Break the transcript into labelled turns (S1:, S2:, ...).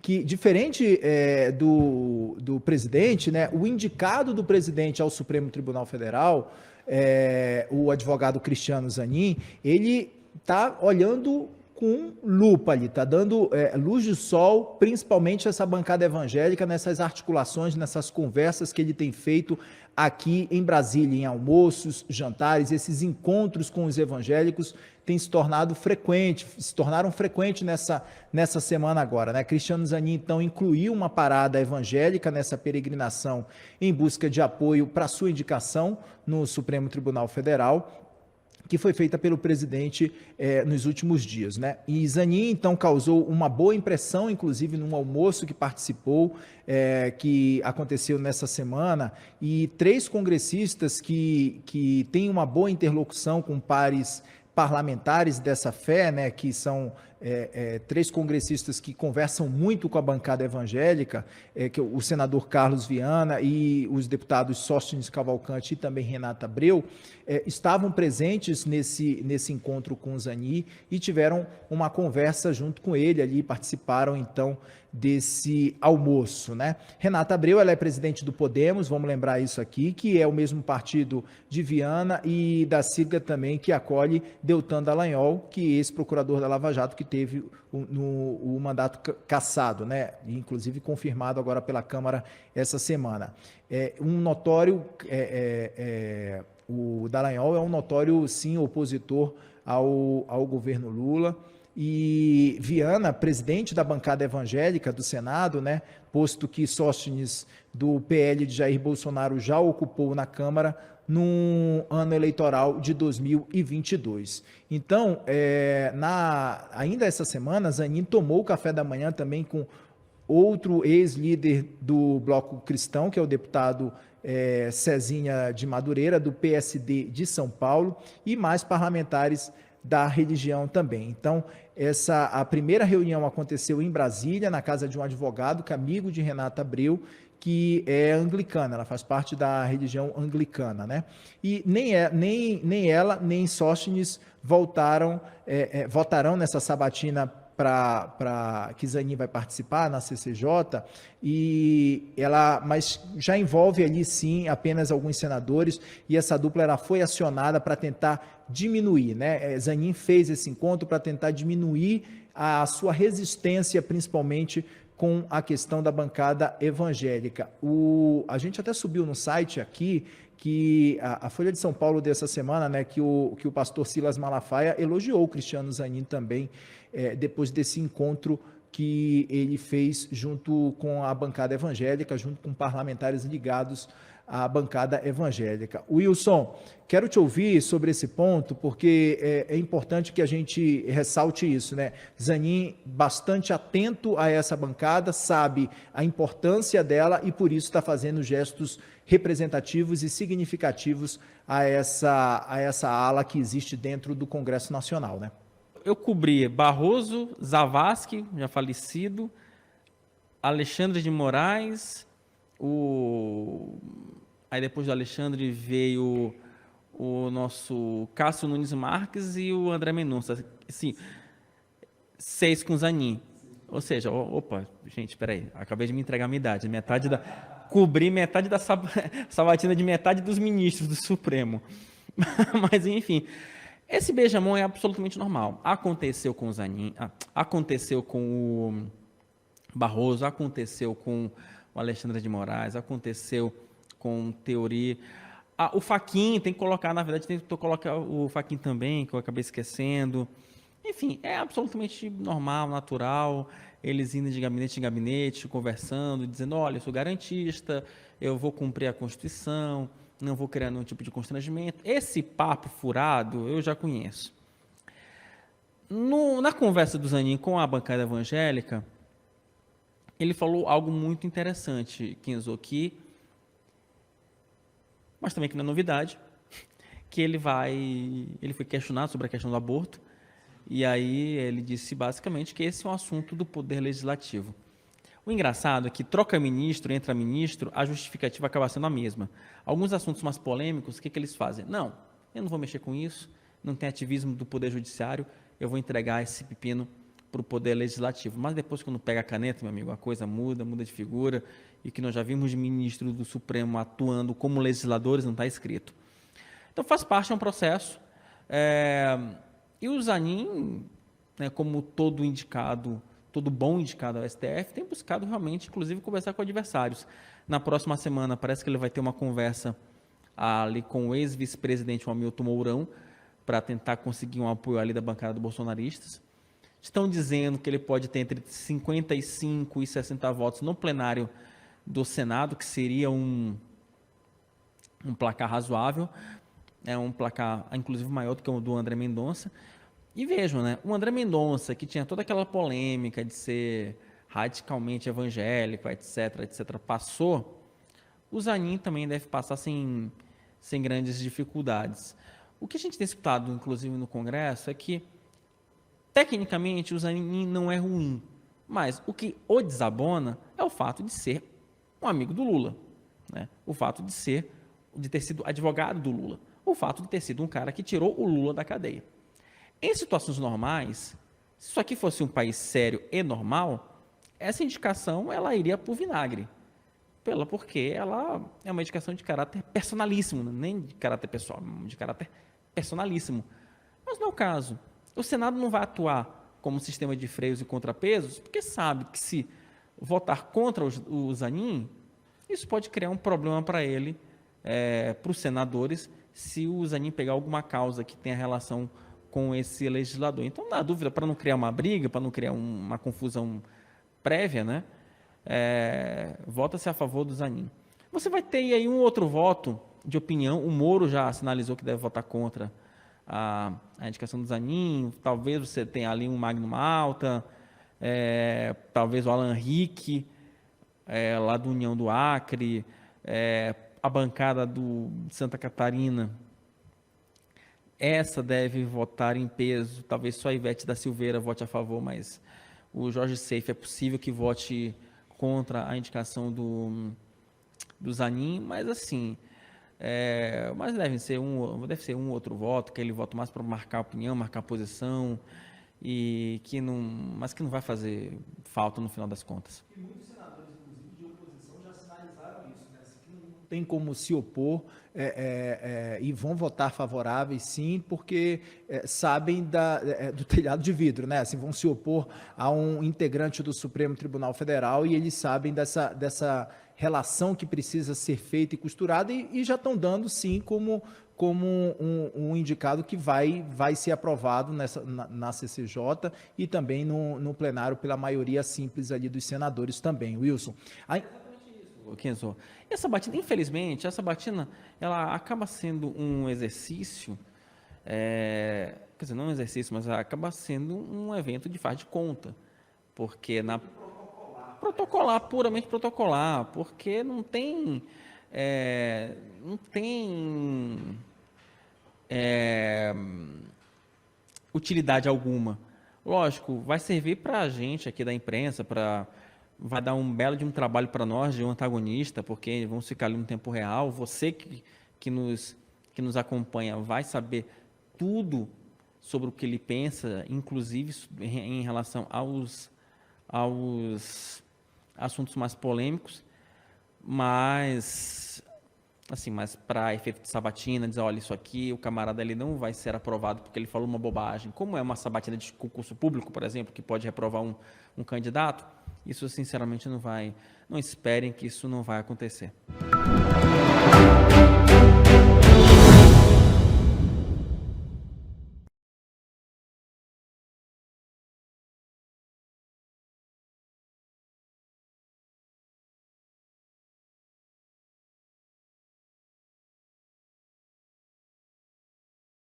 S1: que, diferente do presidente, né, o indicado do presidente ao Supremo Tribunal Federal, o advogado Cristiano Zanin, ele está olhando com lupa ali, está dando luz de sol, principalmente essa bancada evangélica, nessas articulações, nessas conversas que ele tem feito aqui em Brasília, em almoços, jantares, esses encontros com os evangélicos têm se tornaram frequentes nessa semana agora, né? Cristiano Zanin, então, incluiu uma parada evangélica nessa peregrinação em busca de apoio para sua indicação no Supremo Tribunal Federal, que foi feita pelo presidente nos últimos dias, né? E Zanin, então, causou uma boa impressão, inclusive num almoço que participou, que aconteceu nessa semana, e 3 congressistas que têm uma boa interlocução com pares parlamentares dessa fé, né, que são 3 congressistas que conversam muito com a bancada evangélica, que o senador Carlos Viana e os deputados Sóstenes Cavalcante e também Renata Abreu, estavam presentes nesse encontro com o Zanin e tiveram uma conversa junto com ele ali, participaram então desse almoço, né? Renata Abreu, ela é presidente do Podemos, vamos lembrar isso aqui, que é o mesmo partido de Viana e da sigla também que acolhe Deltan Dallagnol, que é ex-procurador da Lava Jato, que teve o mandato cassado, né? Inclusive confirmado agora pela Câmara essa semana. Um notório, o Dallagnol é um notório, sim, opositor ao governo Lula. E Viana, presidente da bancada evangélica do Senado, né, posto que Sóstenes do PL de Jair Bolsonaro já ocupou na Câmara no ano eleitoral de 2022. Então, ainda essa semana, Zanin tomou o café da manhã também com outro ex-líder do Bloco Cristão, que é o deputado Cezinha de Madureira, do PSD de São Paulo, e mais parlamentares da religião também. Então, a primeira reunião aconteceu em Brasília, na casa de um advogado, que é amigo de Renata Abreu, que é anglicana, ela faz parte da religião anglicana, né? E nem ela, nem Sóstenes votarão nessa sabatina para que Zanin vai participar na CCJ, mas já envolve ali sim apenas alguns senadores, e essa dupla ela foi acionada para tentar diminuir, né? Zanin fez esse encontro para tentar diminuir a sua resistência, principalmente com a questão da bancada evangélica. A gente até subiu no site aqui que a Folha de São Paulo dessa semana, né, que o pastor Silas Malafaia elogiou o Cristiano Zanin também, depois desse encontro que ele fez junto com a bancada evangélica, junto com parlamentares ligados à bancada evangélica. Wilson, quero te ouvir sobre esse ponto, porque é importante que a gente ressalte isso, né? Zanin bastante atento a essa bancada, sabe a importância dela e por isso está fazendo gestos representativos e significativos a essa ala que existe dentro do Congresso Nacional, né?
S2: Eu cobri Barroso, Zavascki, já falecido, Alexandre de Moraes, aí depois do Alexandre veio o nosso Cássio Nunes Marques e o André Mendonça. Assim, 6 com Zanin. Ou seja, opa, gente, espera aí, acabei de me entregar a minha idade, cobri metade da sabatina de metade dos ministros do Supremo. Mas, enfim, esse beijamão é absolutamente normal. Aconteceu com o Zanin, aconteceu com o Barroso, aconteceu com o Alexandre de Moraes, aconteceu com o Teori. O Fachin, tem que colocar, na verdade, tem que colocar o Fachin também, que eu acabei esquecendo. Enfim, é absolutamente normal, natural, eles indo de gabinete em gabinete, conversando, dizendo, olha, eu sou garantista, eu vou cumprir a Constituição, não vou criar nenhum tipo de constrangimento. Esse papo furado eu já conheço. Na conversa do Zanin com a bancada evangélica, ele falou algo muito interessante, Kinzo, mas também que não é novidade, que ele foi questionado sobre a questão do aborto, e aí ele disse basicamente que esse é um assunto do Poder Legislativo. O engraçado é que troca ministro, entra ministro, a justificativa acaba sendo a mesma. Alguns assuntos mais polêmicos, o que eles fazem? Não, eu não vou mexer com isso, não tem ativismo do Poder Judiciário, eu vou entregar esse pepino para o Poder Legislativo. Mas depois, quando pega a caneta, meu amigo, a coisa muda de figura, e que nós já vimos de ministros do Supremo atuando como legisladores, não está escrito. Então, faz parte, é um processo. E o Zanin, né, como todo bom indicado ao STF, tem buscado realmente, inclusive, conversar com adversários. Na próxima semana, parece que ele vai ter uma conversa ali com o ex-vice-presidente Hamilton Mourão, para tentar conseguir um apoio ali da bancada dos bolsonaristas. Estão dizendo que ele pode ter entre 55 e 60 votos no plenário do Senado, que seria um placar razoável, um placar, inclusive, maior do que o do André Mendonça. E vejam, né, o André Mendonça, que tinha toda aquela polêmica de ser radicalmente evangélico, etc., passou. O Zanin também deve passar sem grandes dificuldades. O que a gente tem escutado, inclusive, no Congresso, é que, tecnicamente, o Zanin não é ruim, mas o que o desabona é o fato de ser um amigo do Lula, né? O fato de ter sido advogado do Lula, o fato de ter sido um cara que tirou o Lula da cadeia. Em situações normais, se isso aqui fosse um país sério e normal, essa indicação ela iria para o vinagre, porque ela é uma indicação de caráter personalíssimo, nem de caráter pessoal, de caráter personalíssimo. Mas não é o caso. O Senado não vai atuar como sistema de freios e contrapesos, porque sabe que se votar contra o Zanin, isso pode criar um problema para ele, para os senadores, se o Zanin pegar alguma causa que tenha relação com esse legislador. Então, na dúvida, para não criar uma briga, para não criar uma confusão prévia, né, vota-se a favor do Zanin. Você vai ter aí um outro voto de opinião. O Moro já sinalizou que deve votar contra a indicação do Zanin. Talvez você tenha ali um Magno Malta, talvez o Alan Rick, lá do União do Acre, a bancada do Santa Catarina. Essa deve votar em peso. Talvez só a Ivete da Silveira vote a favor, mas o Jorge Seife é possível que vote contra a indicação do Zanin, mas assim, mas deve ser um outro voto, que ele vota mais para marcar opinião, marcar posição, mas que não vai fazer falta no final das contas.
S1: E muitos senadores, inclusive, de oposição já sinalizaram isso, né? Que não tem como se opor e vão votar favoráveis, sim, porque sabem do telhado de vidro, né? Assim, vão se opor a um integrante do Supremo Tribunal Federal e eles sabem dessa relação que precisa ser feita e costurada e já estão dando, sim, como um indicado que vai ser aprovado na CCJ e também no plenário pela maioria simples ali dos senadores também. Wilson.
S2: Kenzo, essa batina, infelizmente, ela acaba sendo um exercício, quer dizer, não um exercício, mas acaba sendo um evento de faz de conta, porque puramente protocolar, porque não tem utilidade alguma. Lógico, vai servir para a gente aqui da imprensa, vai dar um belo de um trabalho para nós, de um antagonista, porque vamos ficar ali no tempo real. Você que nos acompanha vai saber tudo sobre o que ele pensa, inclusive em relação aos assuntos mais polêmicos, mas para efeito de sabatina, dizer, olha, isso aqui, o camarada ele não vai ser aprovado porque ele falou uma bobagem. Como é uma sabatina de concurso público, por exemplo, que pode reprovar um candidato, isso sinceramente não esperem que isso não vai acontecer.